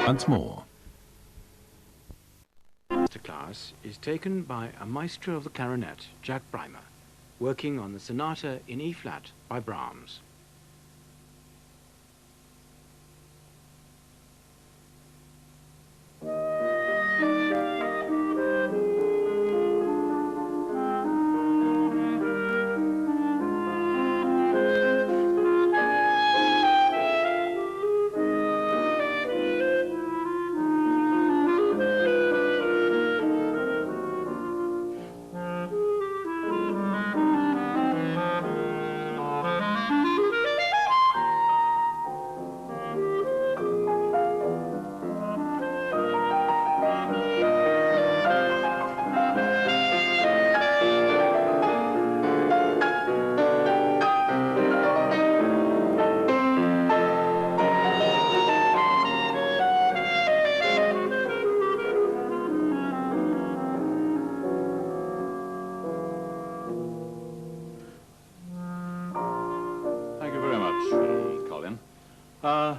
Once more. Masterclass is taken by a maestro of the clarinet, Jack Brymer, working on the sonata in E-flat by Brahms.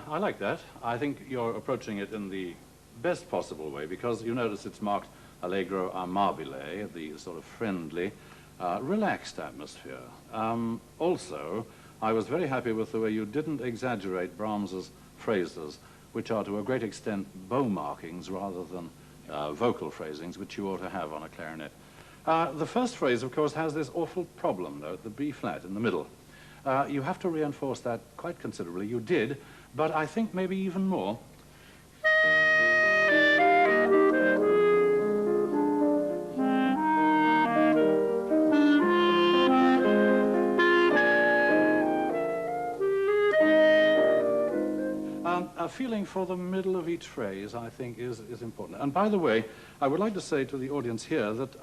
I like that. I think you're approaching it in the best possible way because you notice it's marked allegro amabile, the sort of friendly, relaxed atmosphere. Also, I was very happy with the way you didn't exaggerate Brahms's phrases, which are to a great extent bow markings rather than vocal phrasings, which you ought to have on a clarinet. The first phrase, of course, has this awful problem, though, the B flat in the middle. You have to reinforce that quite considerably. You did, but I think maybe even more. A feeling for the middle of each phrase, I think, is important. And by the way, I would like to say to the audience here that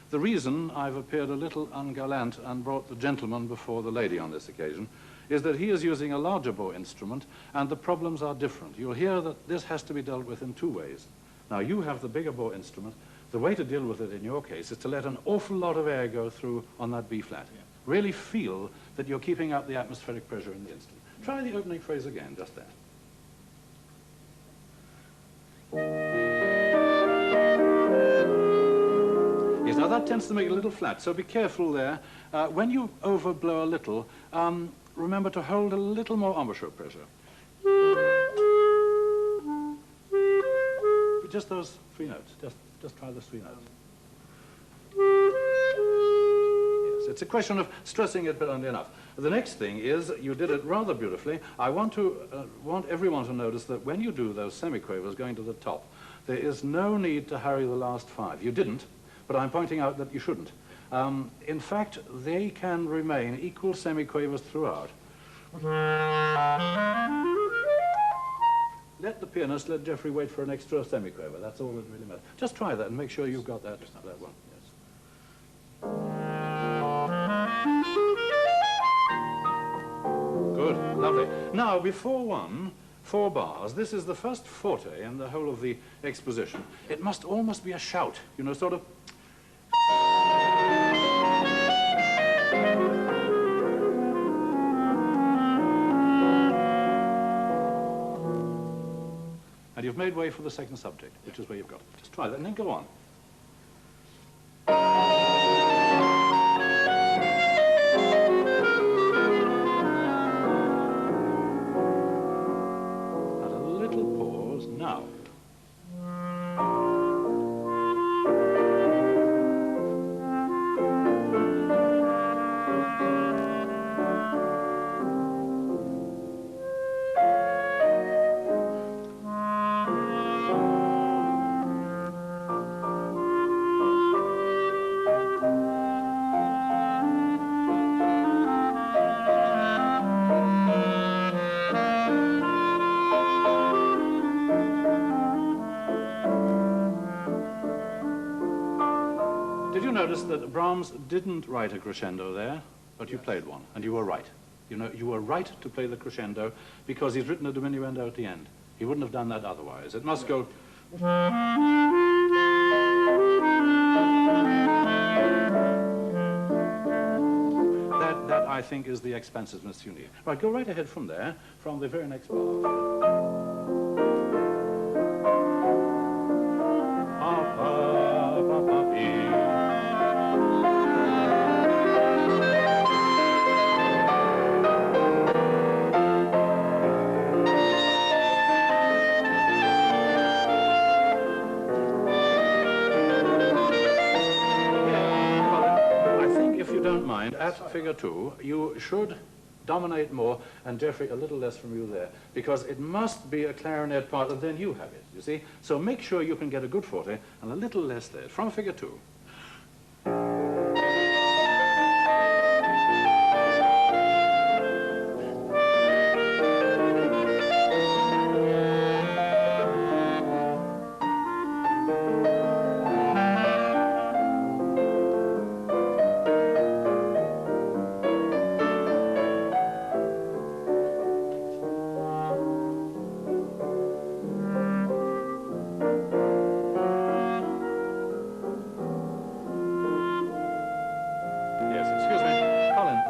the reason I've appeared a little ungallant and brought the gentleman before the lady on this occasion is that he is using a larger bow instrument and the problems are different. You'll hear that this has to be dealt with in two ways. Now, you have the bigger bow instrument. The way to deal with it in your case is to let an awful lot of air go through on that B flat. Yeah. Really feel that you're keeping up the atmospheric pressure in the instrument. Try the opening phrase again, just that. Yes, now that tends to make it a little flat, so be careful there. When you overblow a little, remember to hold a little more embouchure pressure. Just those three notes. Just try those three notes. Yes, it's a question of stressing it but only enough. The next thing is, you did it rather beautifully. I want everyone to notice that when you do those semiquavers going to the top, there is no need to hurry the last five. You didn't, but I'm pointing out that you shouldn't. In fact, they can remain equal semiquavers throughout. Let the pianist, let Geoffrey wait for an extra semiquaver. That's all that really matters. Just try that and make sure you've got that one. Yes. Good, lovely. Now, before 4 bars, this is the first forte in the whole of the exposition. It must almost be a shout, you know, sort of. And you've made way for the second subject, which is where you've got. Just try that and then go on. And a little pause now. Did you notice that Brahms didn't write a crescendo there, but you played one, and you were right. You know, you were right to play the crescendo because he's written a diminuendo at the end. He wouldn't have done that otherwise. It must go. That I think is the expansiveness you need. Right, go right ahead from there, from the very next bar. at figure 2, you should dominate more, and Geoffrey, a little less from you there, because it must be a clarinet part, and then you have it, you see? So make sure you can get a good forte, and a little less there, from figure 2.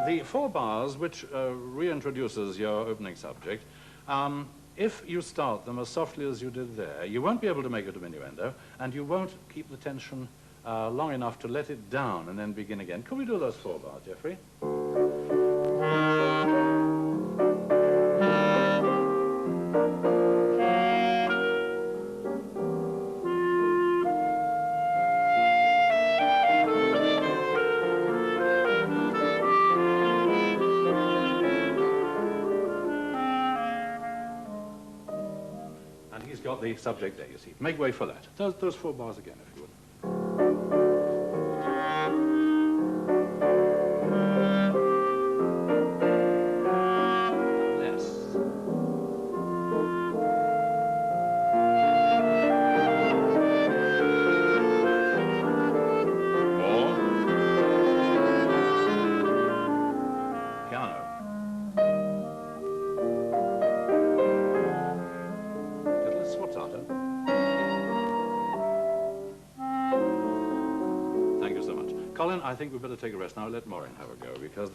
The 4 bars, which reintroduces your opening subject, if you start them as softly as you did there, you won't be able to make a diminuendo, and you won't keep the tension long enough to let it down and then begin again. Could we do those 4 bars, Geoffrey? Got the subject there, you see. Make way for that. Those 4 bars again, if you would. Less. More. Piano. Thank you so much. Colin, I think we'd better take a rest now. Let Morrin have a go, because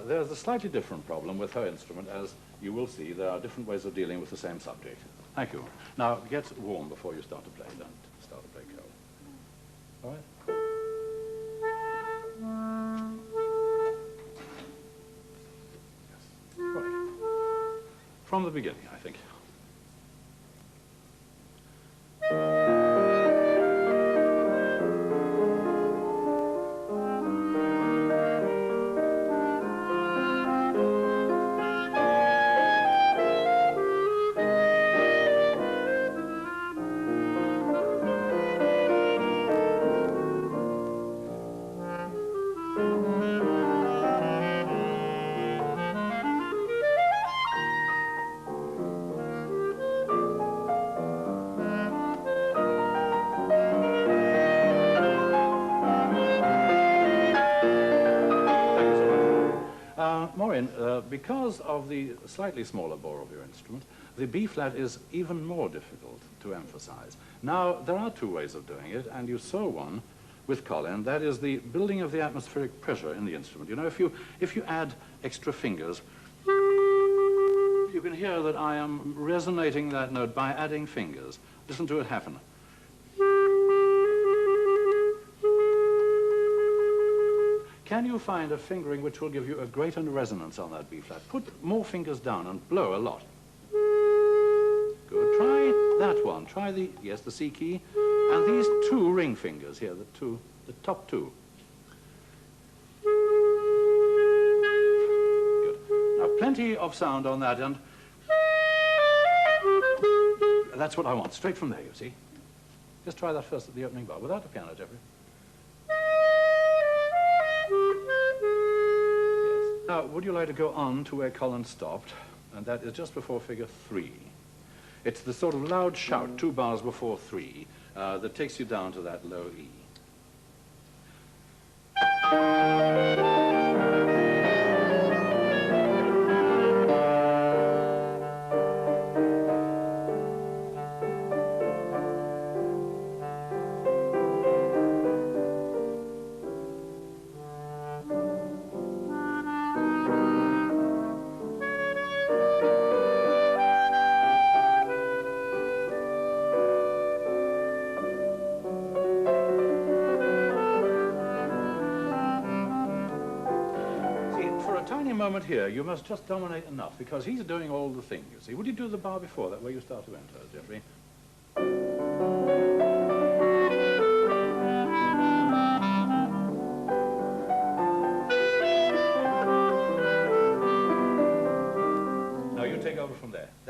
there's a slightly different problem with her instrument. As you will see, there are different ways of dealing with the same subject. Thank you. Now, get warm before you start to play. Don't start to play cold. All right? Yes. Right. From the beginning, I think. Morrin, because of the slightly smaller bore of your instrument, the B flat is even more difficult to emphasize. Now, there are 2 ways of doing it, and you saw one with Colin. That is the building of the atmospheric pressure in the instrument. You know, if you add extra fingers, you can hear that I am resonating that note by adding fingers. Listen to it happen. Can you find a fingering which will give you a greater resonance on that B flat? Put more fingers down and blow a lot. Good. Try that one. Try the C key, and these 2 ring fingers here, the top 2. Good. Now, plenty of sound on that, and that's what I want. Straight from there, you see. Just try that first at the opening bar, without the piano, Geoffrey. Now, would you like to go on to where Colin stopped? And that is just before figure 3. It's the sort of loud shout 2 bars before 3 that takes you down to that low E. Moment here, you must just dominate enough, because he's doing all the thing, you see. Would you do the bar before that, where you start to enter, Geoffrey?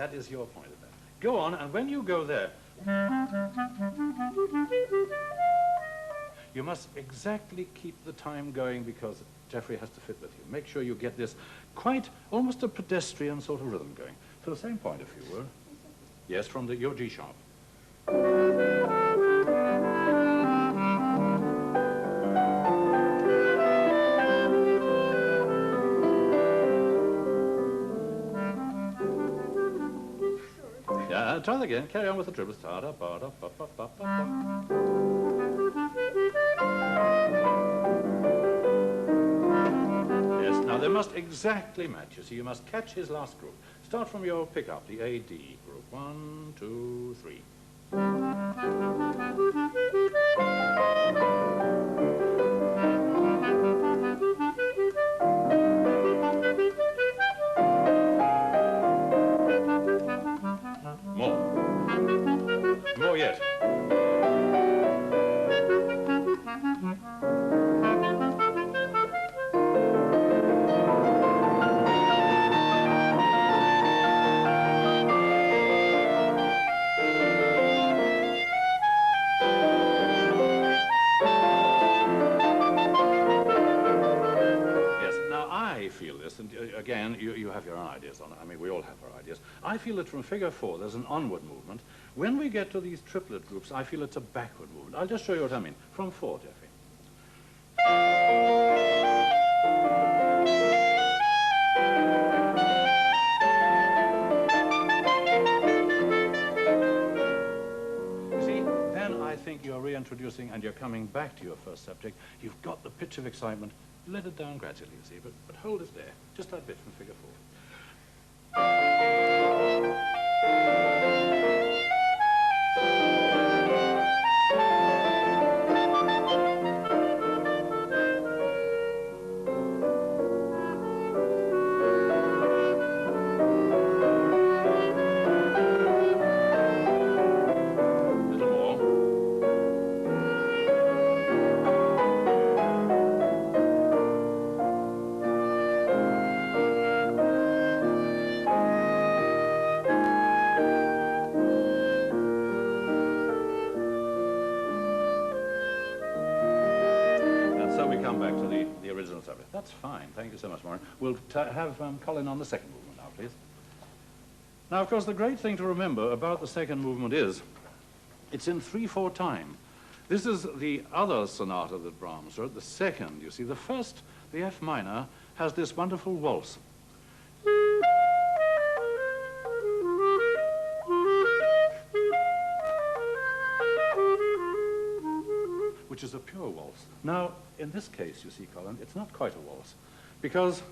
That is your point of that. Go on, and when you go there, you must exactly keep the time going because Geoffrey has to fit with you. Make sure you get this quite almost a pedestrian sort of rhythm going. To the same point, if you will. Yes, from your G sharp. Yeah, try that again. Carry on with the triples. Yes, now they must exactly match. You see, you must catch his last group. Start from your pickup, the A-D group. 1, 2, 3. More yet. And again, you have your own ideas on it. I mean, we all have our ideas. I feel that from figure 4, there's an onward movement. When we get to these triplet groups, I feel it's a backward movement. I'll just show you what I mean. From 4, Geoffrey. You see, then I think you're reintroducing and you're coming back to your first subject. You've got the pitch of excitement. Let it down gradually, you see, but hold it there. Just that bit from figure 4. That's fine. Thank you so much, Morrin. We'll have Colin on the second movement now, please. Now, of course, the great thing to remember about the second movement is it's in 3/4 time. This is the other sonata that Brahms wrote, the second. You see, the first, the F minor, has this wonderful waltz. Which is a pure waltz. Now, in this case, you see, Colin, it's not quite a waltz, because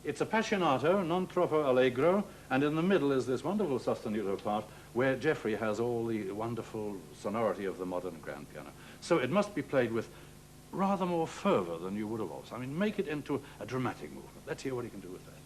it's appassionato, non troppo allegro, and in the middle is this wonderful sostenuto part where Geoffrey has all the wonderful sonority of the modern grand piano. So it must be played with rather more fervor than you would a waltz. I mean, make it into a dramatic movement. Let's hear what he can do with that.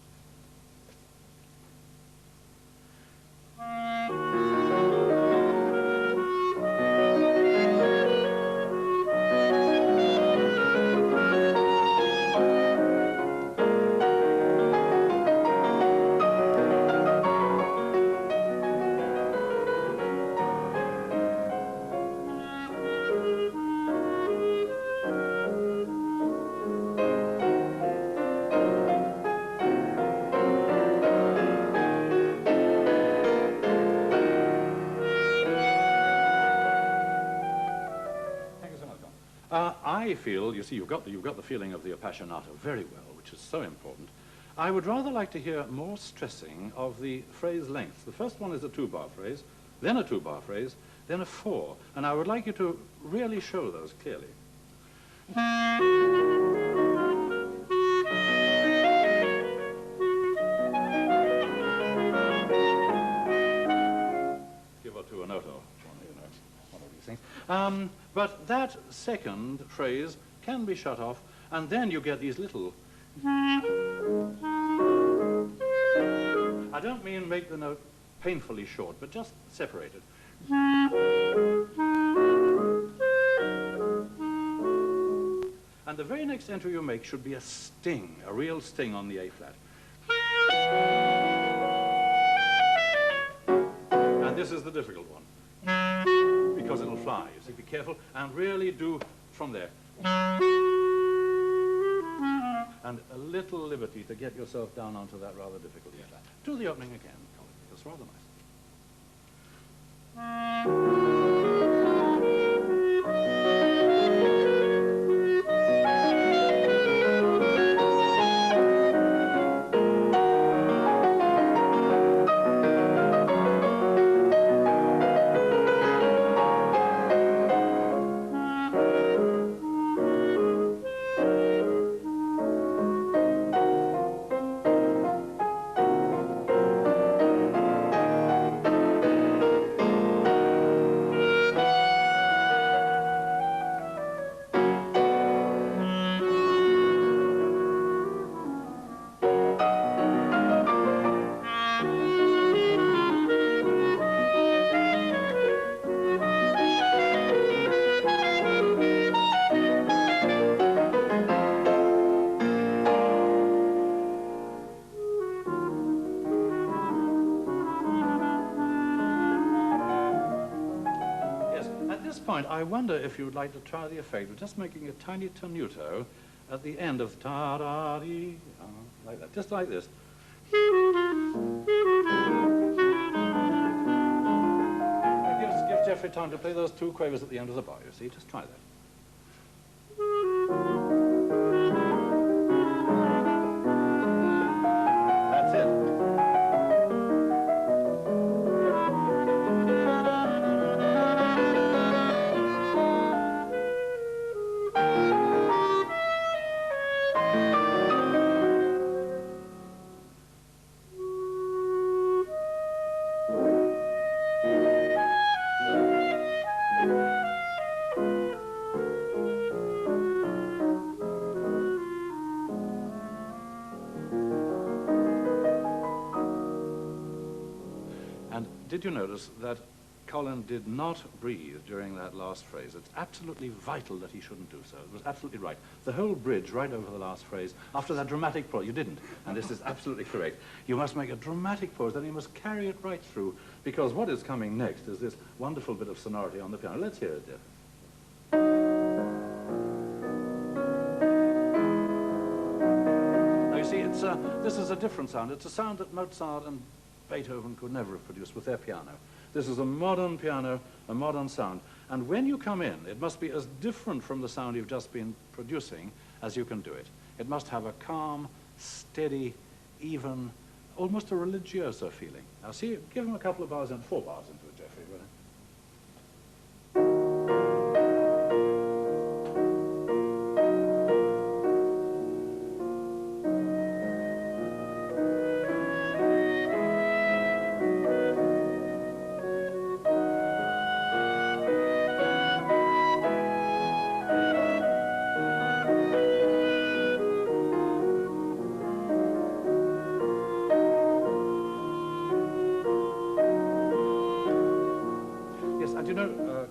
I feel, you see, you've got the feeling of the appassionato very well, which is so important. I would rather like to hear more stressing of the phrase length. The first one is a 2-bar phrase, then a 2-bar phrase, then a 4, and I would like you to really show those clearly. Give or two a note or one of these things. But that second phrase can be shut off, and then you get these little... I don't mean make the note painfully short, but just separate it. And the very next entry you make should be a sting, a real sting on the A flat. And this is the difficult one, because it'll fly. So be careful and really do from there. And a little liberty to get yourself down onto that rather difficult E flat. Do the opening again, Colin, because rather nice. I wonder if you would like to try the effect of just making a tiny tenuto at the end of ta-da-dee, like that, just like this. It gives Geoffrey time to play those two quavers at the end of the bar, you see, just try that. That's it. Did you notice that Colin did not breathe during that last phrase? It's absolutely vital that he shouldn't do so. It was absolutely right. The whole bridge right over the last phrase, after that dramatic pause, you didn't, and this is absolutely correct. You must make a dramatic pause, then you must carry it right through, because what is coming next is this wonderful bit of sonority on the piano. Let's hear it, Jeff. Now you see, this is a different sound. It's a sound that Mozart and Beethoven could never have produced with their piano. This is a modern piano, a modern sound. And when you come in, it must be as different from the sound you've just been producing as you can do it. It must have a calm, steady, even, almost a religioso feeling. Now see, give him a couple of bars and 4 bars into it, Geoffrey, will you?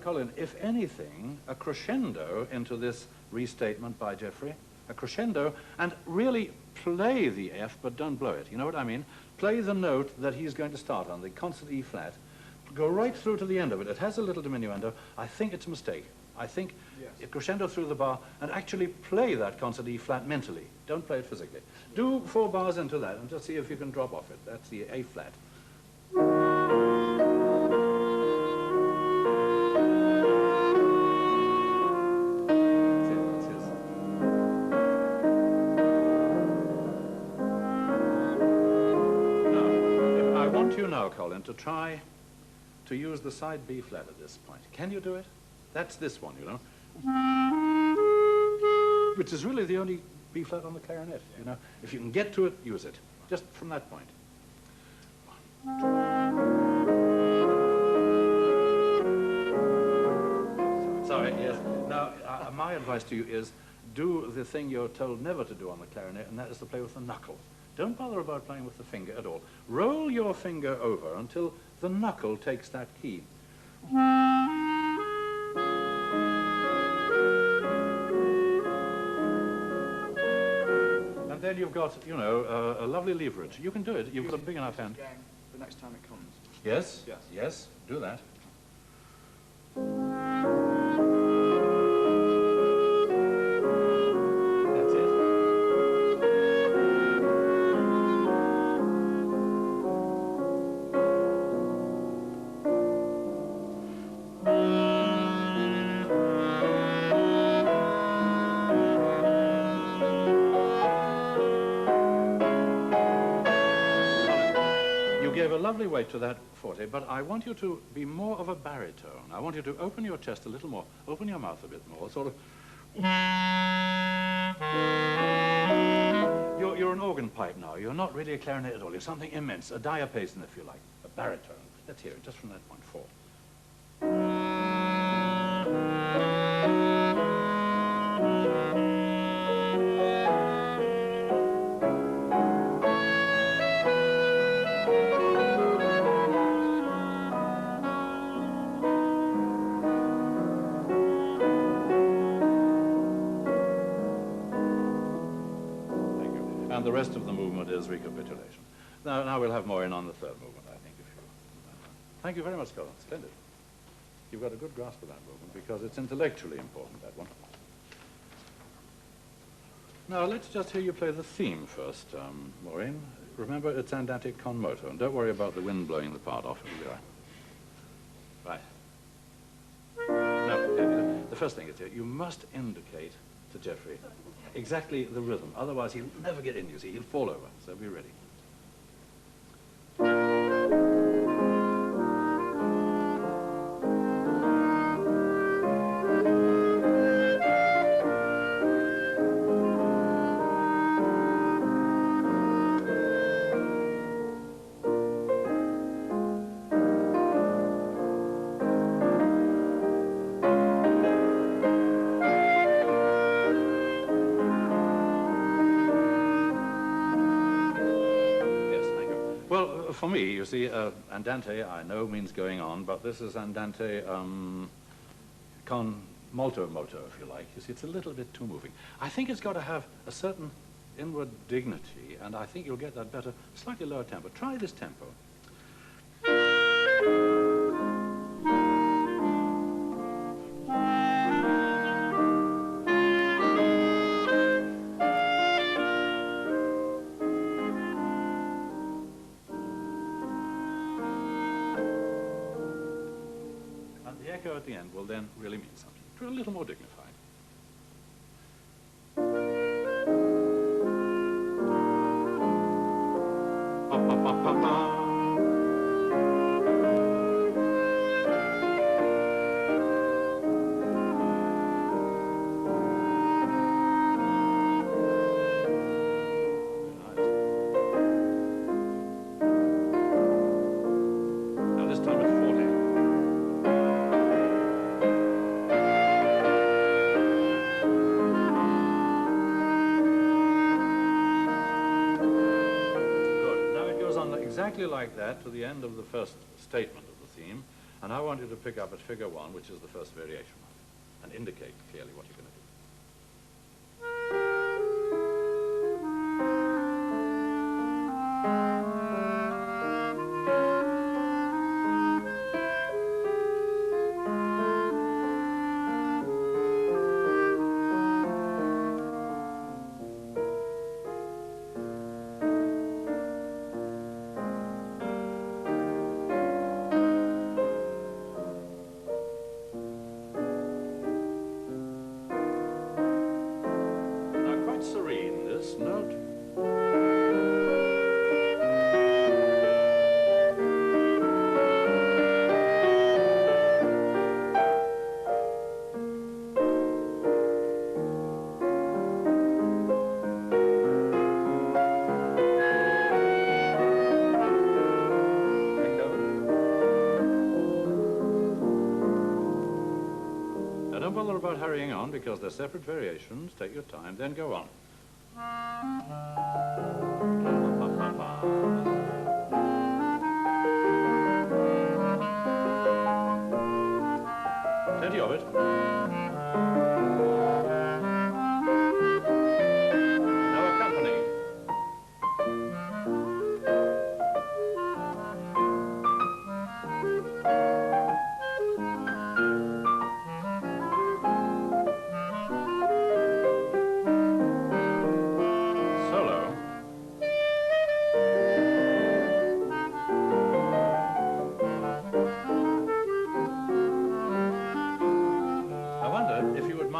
Colin, if anything, a crescendo into this restatement by Geoffrey, a crescendo, and really play the F, but don't blow it. You know what I mean? Play the note that he's going to start on, the concert E flat. Go right through to the end of it. It has a little diminuendo. I think it's a mistake. I think it crescendo through the bar and actually play that concert E flat mentally. Don't play it physically. Do 4 bars into that and just see if you can drop off it. That's the A flat. Colin, to try to use the side B flat at this point. Can you do it? That's this one, you know, which is really the only B flat on the clarinet, you know. If you can get to it, use it, just from that point. 1, 2. Sorry, yes. Now, my advice to you is do the thing you're told never to do on the clarinet, and that is to play with the knuckle. Don't bother about playing with the finger at all. Roll your finger over until the knuckle takes that key. And then you've got, you know, a lovely leverage. You can do it. You've got a big enough hand. The next time it comes. Yes? Yes. Yes, do that. That's it. You gave a lovely weight to that forte, but I want you to be more of a baritone. I want you to open your chest a little more, open your mouth a bit more, sort of... You're an organ pipe now. You're not really a clarinet at all. You're something immense, a diapason, if you like, a baritone. Let's hear it, just from that point, 4. And the rest of the movement is recapitulation. Now we'll have Morrin on the third movement, I think. Thank you very much, Colin. Splendid. You've got a good grasp of that movement because it's intellectually important, that one. Now, let's just hear you play the theme first, Maureen. Remember, it's andante con moto, and don't worry about the wind blowing the part off. It'll be right. Right. Now, the first thing is here, you must indicate to Geoffrey exactly the rhythm. Otherwise, he'll never get in, you see. He'll fall over. So be ready. For me, you see, andante, I know, means going on, but this is andante con molto moto, if you like. You see, it's a little bit too moving. I think it's got to have a certain inward dignity, and I think you'll get that better, slightly lower tempo. Try this tempo. At the end will then really mean something. A little more dignified. Pa, pa, pa, pa, pa. Now this time it's 40. Exactly like that to the end of the first statement of the theme, and I want you to pick up at figure 1, which is the first variation, and indicate clearly what you're going to do. Serene, this note. Now don't bother about hurrying on because they're separate variations. Take your time, then go on. Plenty of it. Now accompany.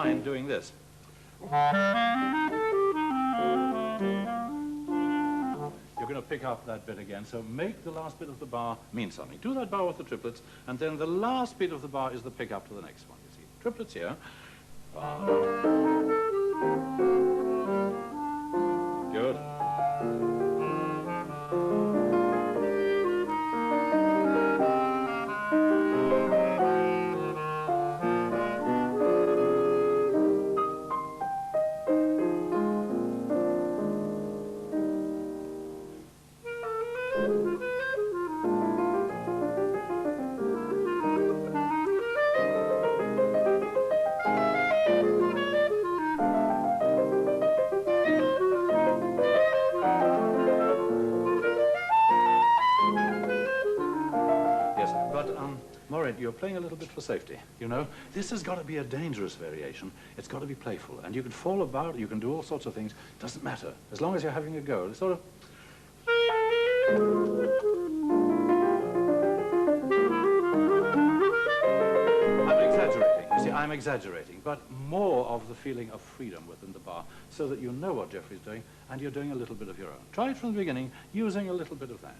mind doing this. You're going to pick up that bit again, so make the last bit of the bar mean something. Do that bar with the triplets, and then the last bit of the bar is the pick up to the next one, you see. Triplets here. Good. Morrin, you're playing a little bit for safety, you know. This has got to be a dangerous variation. It's got to be playful. And you can fall about, you can do all sorts of things. Doesn't matter. As long as you're having a go. It's sort of... I'm exaggerating. You see, I'm exaggerating. But more of the feeling of freedom within the bar so that you know what Geoffrey's doing and you're doing a little bit of your own. Try it from the beginning using a little bit of that.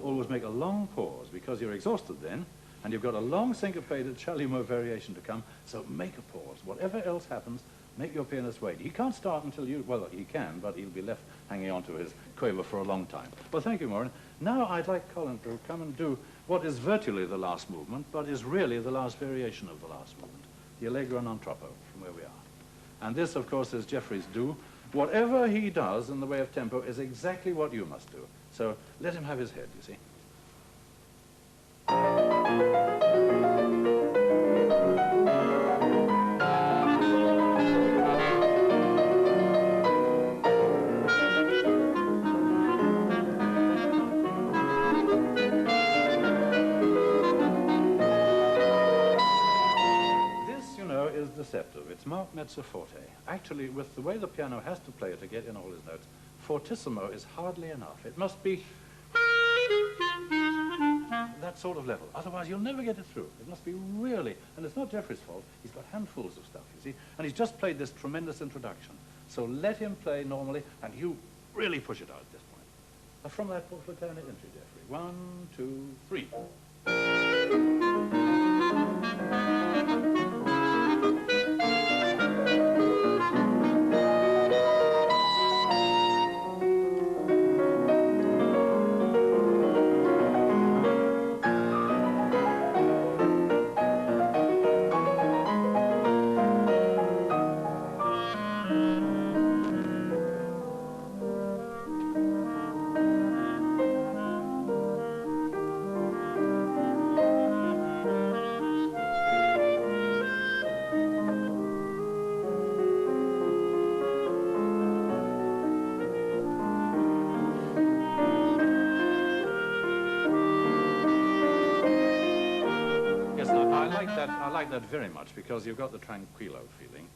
Always make a long pause because you're exhausted then and you've got a long syncopated chalumeau variation to come, so make a pause. Whatever else happens, make your pianist wait. He can't start until you, well, he can, but he'll be left hanging on to his quaver for a long time. Well, thank you, Morrin. Now I'd like Colin to come and do what is virtually the last movement, but is really the last variation of the last movement, the Allegro non troppo, from where we are. And this, of course, is Geoffrey's do. Whatever he does in the way of tempo is exactly what you must do. So let him have his head, you see. This, you know, is deceptive. It's marked mezzo forte. Actually, with the way the piano has to play it to get in all his notes, fortissimo is hardly enough. It must be that sort of level. Otherwise, you'll never get it through. It must be really, and it's not Geoffrey's fault. He's got handfuls of stuff, you see, and he's just played this tremendous introduction. So let him play normally, and you really push it out at this point. From that portrait clarinet entry, Geoffrey. 1, 2, 3. I like that very much because you've got the tranquillo feeling,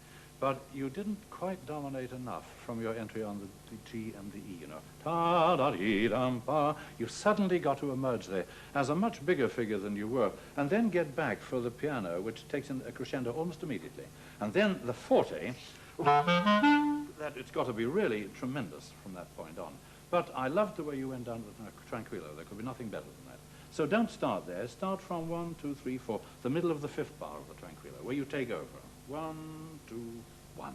but you didn't quite dominate enough from your entry on the G and the E, you know. Ta-da-dee-dum-pa. You suddenly got to emerge there as a much bigger figure than you were, and then get back for the piano, which takes in a crescendo almost immediately. And then the forte, that it's got to be really tremendous from that point on. But I loved the way you went down to the tranquillo. There could be nothing better than that. So don't start there. Start from 1, 2, 3, 4, the middle of the fifth bar of the tranquillo, where you take over. 1, 2, 1.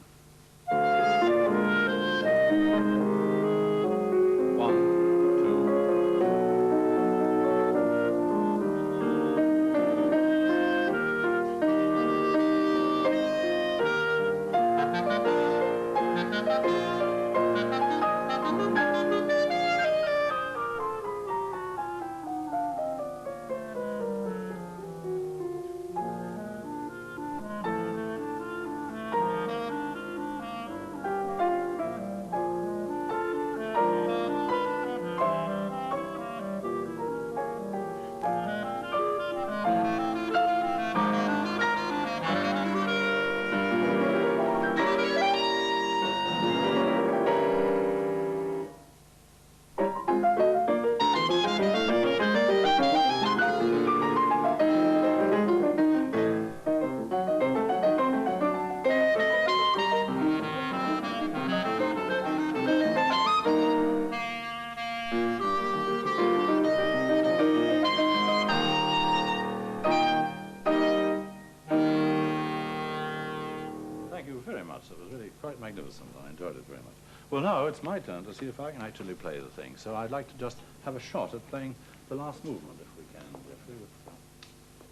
It was really quite magnificent. I enjoyed it very much. Well, now it's my turn to see if I can actually play the thing. So I'd like to just have a shot at playing the last movement, if we can, Jeffrey, with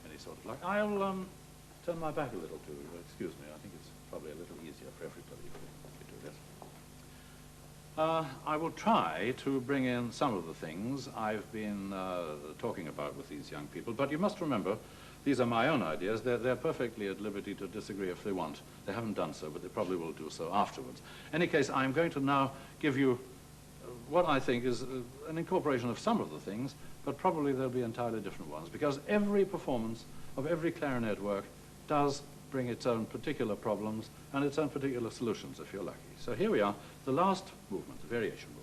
any sort of luck. I'll turn my back a little to you. Excuse me. I think it's probably a little easier for everybody if we do this. I will try to bring in some of the things I've been talking about with these young people, but you must remember, these are my own ideas. They're perfectly at liberty to disagree if they want. They haven't done so, but they probably will do so afterwards. In any case, I'm going to now give you what I think is an incorporation of some of the things, but probably there'll be entirely different ones, because every performance of every clarinet work does bring its own particular problems and its own particular solutions, if you're lucky. So here we are, the last movement, the variation movement.